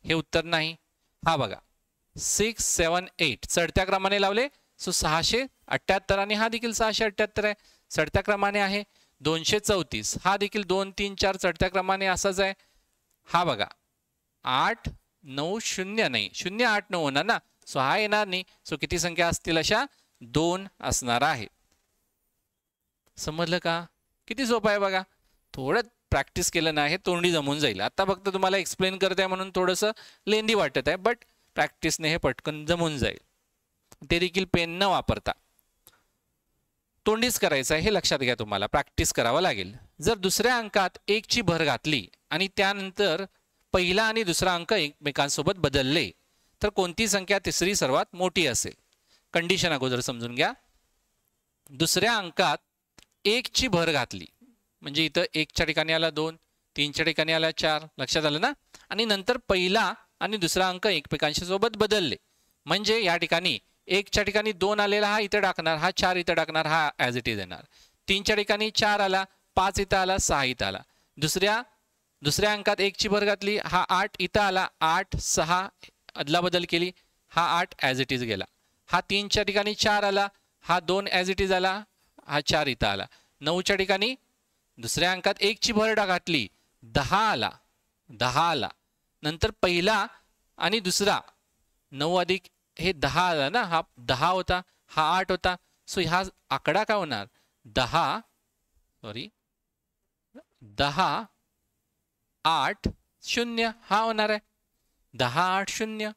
हे उत्तर नाही. हा बघा 6 7 8 चढत्या क्रमाने लावले, सो 678 आणि हा देखील 678 आहे, चढत्या क्रमाने आहे. 234 हा देखील 2 3 4 चढत्या क्रमाने असाच आहे. हा बघा 8 9 0 नाही, 0 8 9 होणार ना, सो हा येणार नाही. सो किती संख्या असतील अशा 2 असणार आहे. समजलं का? किती सोपं आहे बघा. थोडं प्रॅक्टिस केलं नाही तोंडी जमून जाईल. आता फक्त तुम्हाला एक्सप्लेन करते म्हणून थोडंसं लेंदी वाटत आहे, बट प्रॅक्टिसने हे पटकन जमून जाईल. ते देखील पेन न वापरता तोंडीच करायचं आहे, हे लक्षात घ्या. तुम्हाला प्रॅक्टिस करावं लागेल. जर दुसऱ्या अंकात 1 ची भर घातली आणि त्यानंतर पहिला आणि दुसरा अंक एकमेकांसोबत बदलले तर कोणती संख्या तिसरी सर्वात मोठी असेल. कंडिशन अगोदर समजून घ्या. दुसऱ्या अंकात 1 ची भर घातली म्हणजे इथं 1 च्या ठिकाणी आला 2, 3 च्या ठिकाणी आला 4, लक्षात आलं ना. आणि नंतर पहिला आणि दुसरा अंक एकमेकांशी सोबत बदलले म्हणजे या ठिकाणी 1 च्या ठिकाणी 2 आलेला हा इथं टाकणार, हा 4 इथं टाकणार, हा ॲज इट इज येणार. 3 च्या ठिकाणी 4 आला, 5 इथं आला, 6 इथं आला. दुसऱ्या अंकात 1 ची भर घातली, हा 8 इथं आला, 8 6 अदला बदल केली, हा 8 ॲज इट इज गेला. हा 3 च्या ठिकाणी 4 आला, हा 2 ॲज इट इज आला, हा 4 इथं आला. 9 च्या ठिकाणी दुसऱ्या अंकात 1 ची भर घातली, 10 आला, 10 आला. नंतर पहिला आणि दुसरा 9 अधिक हे 10 आला ना, हा 10 होता, हा 8 होता. सो हा आकडा काय होणार 10 8 0 हा होणार आहे. 10 8 0.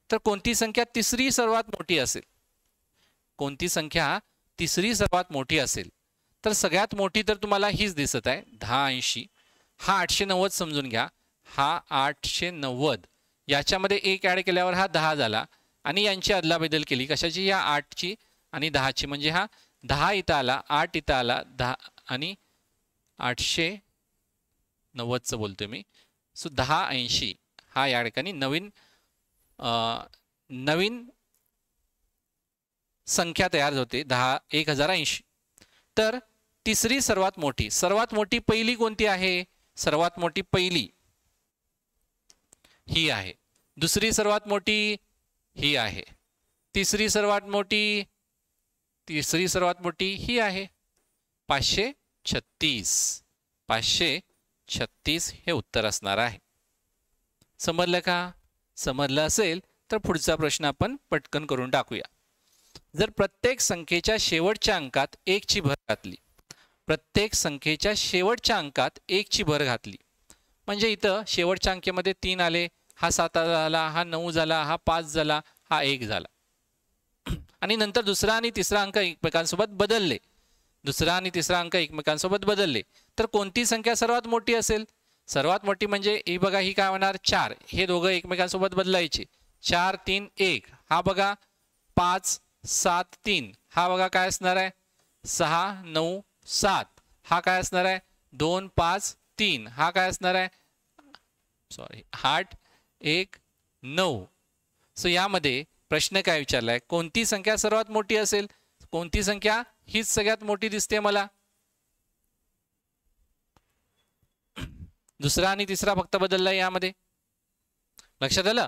तर कोणती संख्या तिसरी सर्वात मोठी असेल. कोणती संख्या तिसरी सर्वात मोठी असेल तर सगळ्यात मोठी तर तुम्हाला हीच दिसत आहे 1080. हा 890 समजून घ्या, हा 890. याच्यामध्ये 1 ॲड केल्यावर हा 10 झाला आणि यांची अदलाबदल केली कशाची, या 8ची आणि 10ची, म्हणजे हा 10 इथं आला, 8 इथं आला, 10 आणि 890चं बोलतोय मी. सो 1080 हा या ठिकाणी नवीन संख्या तयार होते 1080. तर तिसरी सर्वात मोठी पहिली कोणती आहे. सर्वात मोठी पहिली ही आहे. दुसरी सर्वात मोठी ही आहे. तिसरी सर्वात मोठी ही आहे. 536 हे उत्तर असणार आहे. समजलं का? समजलं असेल तर पुढचा प्रश्न आपण पटकन करून टाकूया. जर प्रत्येक संख्येच्या शेवटच्या अंकात 1 ची भर घातली, प्रत्येक संख्येच्या शेवटच्या अंकात 1 ची भर घातली म्हणजे इथं शेवटच्या अंकेमध्ये 3 आले, हा 7 झाला, हा 9 झाला, हा 5 झाला, हा 1 झाला. आणि नंतर दुसरा आणि तिसरा अंक एकमेकांसोबत बदलले तर कोणती संख्या सर्वात मोठी असेल. सर्वात मोठी म्हणजे ही बघा, ही काय होणार 4. हे दोघं एकमेकांसोबत बदलायचे. 4 3 1 हा बघा 5 7 3 हा बघा काय असणार आहे 6 9 7 हा काय असणार आहे 2 5 3 हा काय असणार आहे 8 1 9. सो यामध्ये प्रश्न काय विचारलाय, कोणती संख्या सर्वात मोठी असेल, कोणती संख्या हीच सगळ्यात मोठी दिसते मला. दुसरा आणि तिसरा फक्त बदलला यामध्ये, लक्षात आलं.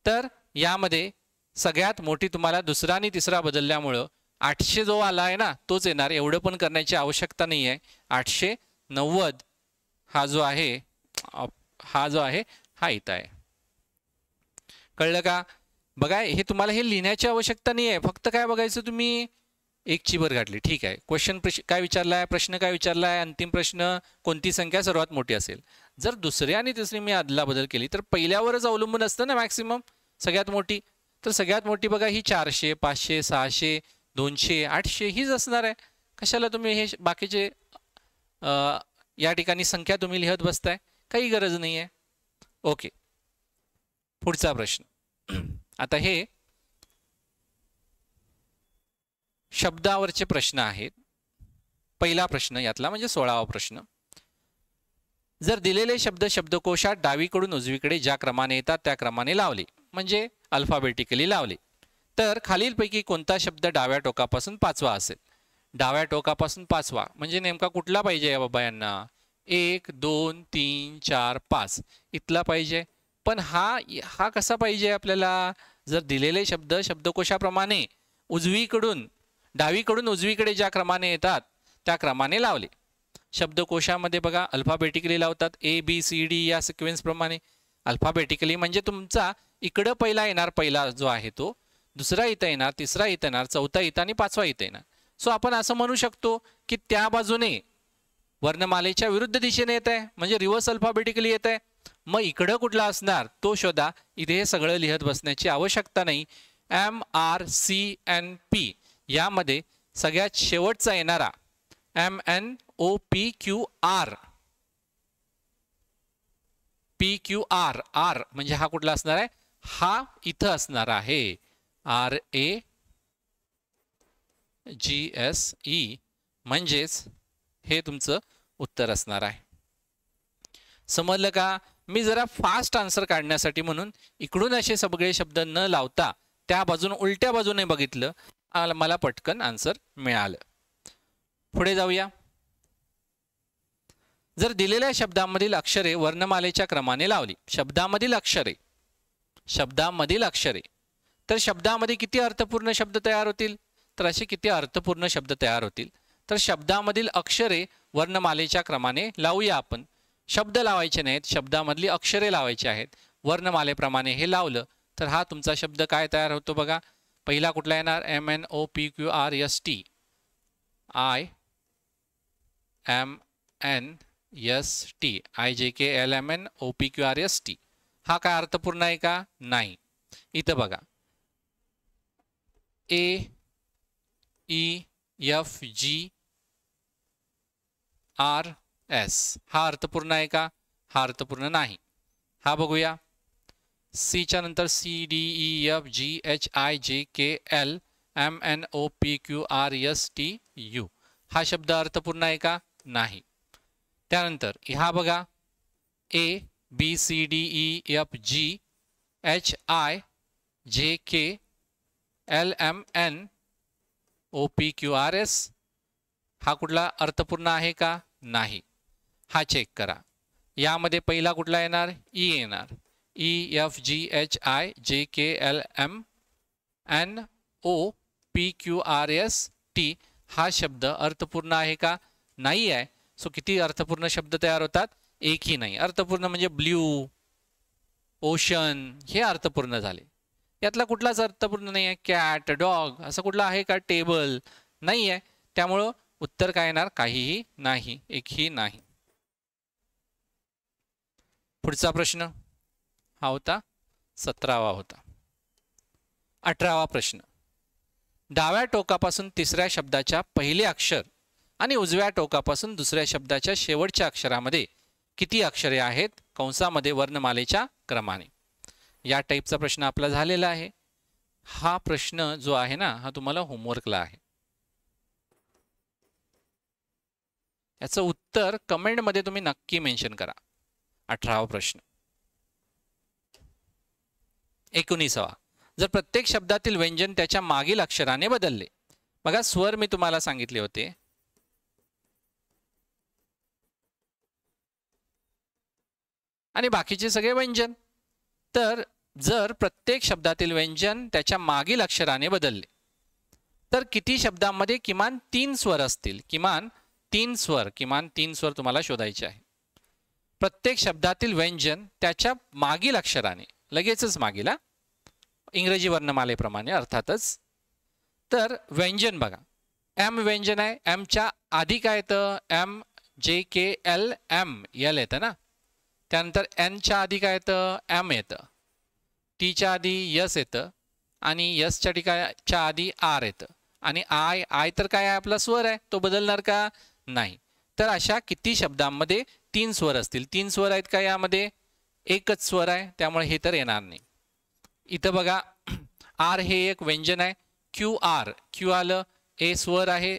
तर यामध्ये सगळ्यात मोठी तुम्हाला दुसरा आणि तिसरा बदलल्यामुळं 800 जो आला आहे ना तोच येणार, एवढं पण करण्याची आवश्यकता नाही आहे. 890 हा जो आहे हा इथं आहे. कळलं का. बघा हे तुम्हाला हे लिहिण्याची आवश्यकता नाही आहे, फक्त काय बघायचं तुम्ही एकची भर घातली, ठीक आहे. क्वेश्चन काय विचारलाय, प्रश्न काय विचारलाय, अंतिम प्रश्न कोणती संख्या सर्वात मोठी असेल. जर दुसऱ्या आणि तिसरी मी अदला बदल केली तर पहिल्यावरच अवलंबून असतं ना मॅक्सिमम सगळ्यात मोठी. तर सगळ्यात मोठी बघा ही 400, 500, 600, 200, 800 हीच असणार आहे. कशाला तुम्ही हे बाकीचे या ठिकाणी संख्या तुम्ही लिहत बसताय, काही गरज नाही आहे. ओके, पुढचा प्रश्न. आता हे शब्दावरचे प्रश्न आहेत. पहिला प्रश्न यातला म्हणजे 16वा प्रश्न. जर दिलेले शब्द शब्दकोशात डावीकडून उजवीकडे ज्या क्रमाने येतात त्या क्रमाने लावले, म्हणजे अल्फाबेटिकली लावले, तर खालीलपैकी कोणता शब्द डाव्या टोकापासून 5वा असेल. डाव्या टोकापासून 5वा म्हणजे नेमका कुठला पाहिजे या बाबा यांना. 1, 2, 3, 4, 5 इथला पाहिजे. पण हा कसा पाहिजे आपल्याला. जर दिलेले शब्द शब्दकोशाप्रमाणे डावीकडून उजवीकडे ज्या क्रमाने येतात त्या क्रमाने लावले. शब्दकोशामध्ये बघा अल्फाबेटिकली लावतात, ABCD या सिक्वेन्स प्रमाणे. अल्फाबेटिकली म्हणजे तुमचा इकडं पहिला येणार, पहिला जो आहे तो, दुसरा इथं येणार, तिसरा इथं येणार, चौथा इथं आणि 5वा इथं येणार. सो आपण असं म्हणू शकतो की त्या बाजूने वर्णमालेच्या विरुद्ध दिशेने येत आहे, म्हणजे रिव्हर्स अल्फाबेटिकली येत आहे. मग इकडं कुठला असणार तो शोधा. इथे हे सगळं लिहत बसण्याची आवश्यकता नाही. MRCNP यामध्ये सगळ्यात शेवटचा येणारा MNOPQR R म्हणजे हा कुठला असणार आहे, हा इथं असणार आहे. RAGSE म्हणजेच हे तुमचं उत्तर असणार आहे. समजलं का. मी जरा फास्ट आन्सर काढण्यासाठी म्हणून इकडून असे सगळे शब्द न लावता त्या बाजून उलट्या बाजूने बघितलं, मला पटकन आन्सर मिळालं. पुढे जाऊया. जर दिलेल्या शब्दांमधील अक्षरे वर्णमालेच्या क्रमाने लावली, शब्दामधील अक्षरे तर शब्दामध्ये किती अर्थपूर्ण शब्द तयार होतील. तर असे किती अर्थपूर्ण शब्द तयार होतील. तर शब्दामधील अक्षरे वर्णमालेच्या क्रमाने लावूया आपण. शब्द लावायचे नाहीत, शब्दामधली अक्षरे लावायची आहेत. वर्णमालेप्रमाणे हे लावलं तर हा तुमचा शब्द काय तयार होतो बघा. पहिला कुठला येणार, MNOPQRST IJKLMNOPQRST. हा काय अर्थपूर्ण आहे का, नाही. इथं बघा AEFGRS हा अर्थपूर्ण आहे का, हा अर्थपूर्ण नाही. हा बघूया. C च्या नंतर CDEFGHIJKLMNOPQRSTU हा शब्द अर्थपूर्ण आहे का, नाही. त्यानंतर हा बघा ABCDEFGHIJKLMNOPQRS हा कुठला अर्थपूर्ण आहे का, नाही. हा चेक करा. यामध्ये पहिला कुठला येणार, E येणार. EFGHIJKLMNOPQRST हा शब्द अर्थपूर्ण आहे का, नाही आहे. सो किती अर्थपूर्ण शब्द तयार होतात, एकही नाही. अर्थपूर्ण म्हणजे ब्ल्यू, ओशन हे अर्थपूर्ण झाले. यातला कुठलाच अर्थपूर्ण नाही आहे. कॅट, डॉग असं कुठला आहे का, टेबल नाही आहे. त्यामुळं उत्तर काय येणार, काहीही नाही, एकही नाही. पुढचा प्रश्न हा होता 17वा होता. 18वा प्रश्न. डाव्या टोकापासून तिसऱ्या शब्दाच्या पहिले अक्षर आणि उजव्या टोकापासून दुसऱ्या शब्दाच्या शेवटच्या अक्षरामध्ये किती अक्षरे आहेत, कंसामध्ये वर्णमालेच्या क्रमाने. या टाईपचा प्रश्न आपला झालेला आहे. हा प्रश्न जो आहे ना हा तुम्हाला होमवर्कला आहे. याचं उत्तर कमेंटमध्ये तुम्ही नक्की मेन्शन करा. 18वा प्रश्न. 19वा. जर प्रत्येक शब्दातील व्यंजन त्याच्या मागील अक्षराने बदलले. बघा स्वर मी तुम्हाला सांगितले होते. आणि बाकीचे सगळे व्यंजन. तर जर प्रत्येक शब्दातील व्यंजन त्याच्या मागील अक्षराने बदलले तर किती शब्दांमध्ये किमान 3 स्वर असतील? किमान तीन स्वर तुम्हाला शोधायचे आहे. प्रत्येक शब्दातील व्यंजन त्याच्या मागील अक्षराने, लगेचच मागील, इंग्रजी वर्णमालेप्रमाणे अर्थातच. तर व्यंजन बघा, एम व्यंजन आहे. एमच्या आधी काय येतं? एम जे के एल एम यल येतं ना. त्यानंतर एनच्या आधी काय येतं? एम येतं. टीच्या आधी यस येतं आणि यसच्या ठिकाणच्या आधी आर येतं. आणि आय तर काय आहे? आपला स्वर आहे, तो बदलणार का? नाही. तर अशा किती शब्दांमध्ये 3 स्वर असतील? 3 स्वर आहेत का यामध्ये? एकच स्वर आहे, त्यामुळे हे तर येणार नाही. इथं बघा आर हे एक व्यंजन आहे. क्यू आलं, ए स्वर आहे.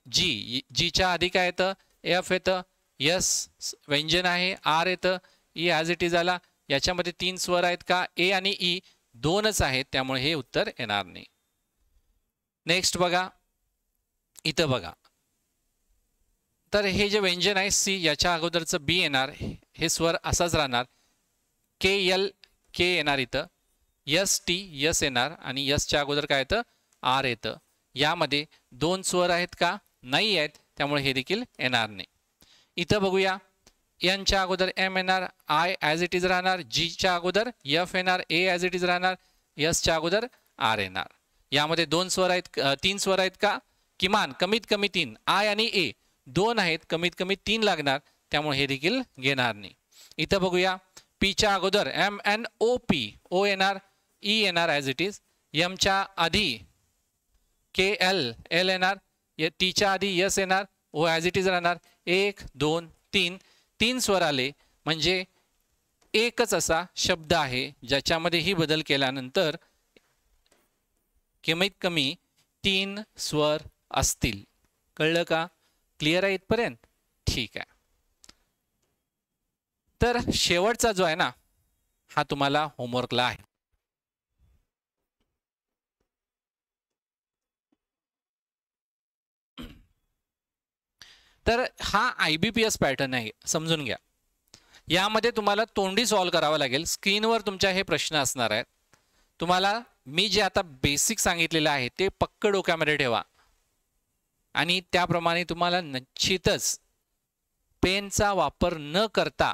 जीच्या आधी काय येतं? एफ येतं. यस व्यंजन आहे, आर येतं. ई ॲज इट इज आला. याच्यामध्ये 3 स्वर आहेत का? ए आणि ई 2च आहेत, त्यामुळे हे उत्तर येणार नाही. नेक्स्ट बघा, इथं बघा. तर हे जे व्यंजन आहे सी, याच्या अगोदरचं बी येणार, हे स्वर असाच राहणार. के एल के येणार इथं. यस टी यस येणार आणि यसच्या अगोदर काय येतं? आर येतं. यामध्ये 2 स्वर आहेत का? नाही आहेत, त्यामुळे हे देखील येणार नाही. इथं बघूया, एनच्या अगोदर एम येणार, आय ॲज इट इज राहणार. जीच्या अगोदर एफ येणार, ए ॲज इट इज राहणार. यसच्या अगोदर आर येणार. यामध्ये 2 स्वर आहेत, 3 स्वर आहेत का? किमान कमीत कमी 3. आय आणि ए 2 आहेत, कमीत कमी 3 लागणार, त्यामुळे हे देखील घेणार नाही. इथं बघूया, पीच्या अगोदर एम एन ओ पी, ओ येणार, ई येणार ॲज इट इज. एमच्या आधी के एल एल येणार. टीच्या आधी यस येणार, ओ ॲज इट इज राहणार. 1 2 3 3 स्वर आले, म्हणजे एकच असा शब्द आहे ज्याच्यामध्येही बदल केल्यानंतर कमीत कमी 3 स्वर असतील. कळलं का? क्लिअर आहे इथपर्यंत? ठीक आहे. तर शेवटचा जो आहे ना, हा तुम्हाला होमवर्कला आहे. तर हा IBPS पॅटर्न आहे, समजून घ्या. यामध्ये तुम्हाला तोंडी सॉल्व करावं लागेल. स्क्रीनवर तुमच्या हे प्रश्न असणार आहेत. तुम्हाला मी जे आता बेसिक सांगितलेलं आहे ते पक्क डोक्यामध्ये ठेवा आणि त्याप्रमाणे तुम्हाला निश्चितच पेनचा वापर न करता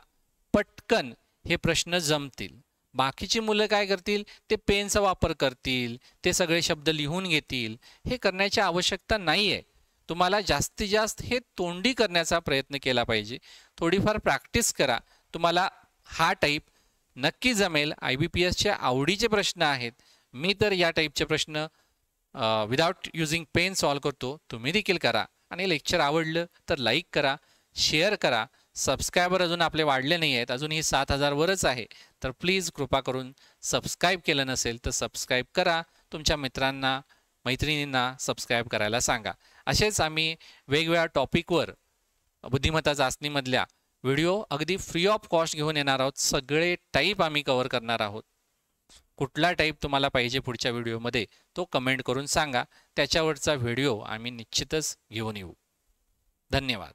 पटकन हे प्रश्न जमतील. बाकीची मुलं काय करतील? ते पेनचा वापर करतील, ते सगळे शब्द लिहून घेतील. हे करण्याची आवश्यकता नाही आहे. तुम्हाला जास्तीत जास्त हे तोंडी करण्याचा प्रयत्न केला पाहिजे. थोडीफार प्रॅक्टिस करा, तुम्हाला हा टाईप नक्की जमेल. IBPSचे आवडीचे प्रश्न आहेत. मी तर या टाईपचे प्रश्न विदाउट युजिंग पेन सॉल्व करतो. तुम्ही देखील करा. आणि लेक्चर आवडलं तर लाईक करा, शेअर करा. सबस्क्रायबर अजून आपले वाढले नाही आहेत, अजूनही 7000 वरच आहे. तर प्लीज कृपा करून सबस्क्राईब केलं नसेल तर सबस्क्राईब करा. तुमच्या मित्रांना मैत्रिणींना सबस्क्राईब करायला सांगा. असेच आम्ही वेगवेगळ्या टॉपिकवर बुद्धिमत्ता चाचणीमधल्या व्हिडिओ अगदी फ्री ऑफ कॉस्ट घेऊन येणार आहोत. सगळे टाईप आम्ही कव्हर करणार आहोत. कुठला टाईप तुम्हाला पाहिजे पुढच्या व्हिडिओमध्ये तो कमेंट करून सांगा. त्याच्यावरचा व्हिडिओ आम्ही निश्चितच घेऊन येऊ. धन्यवाद.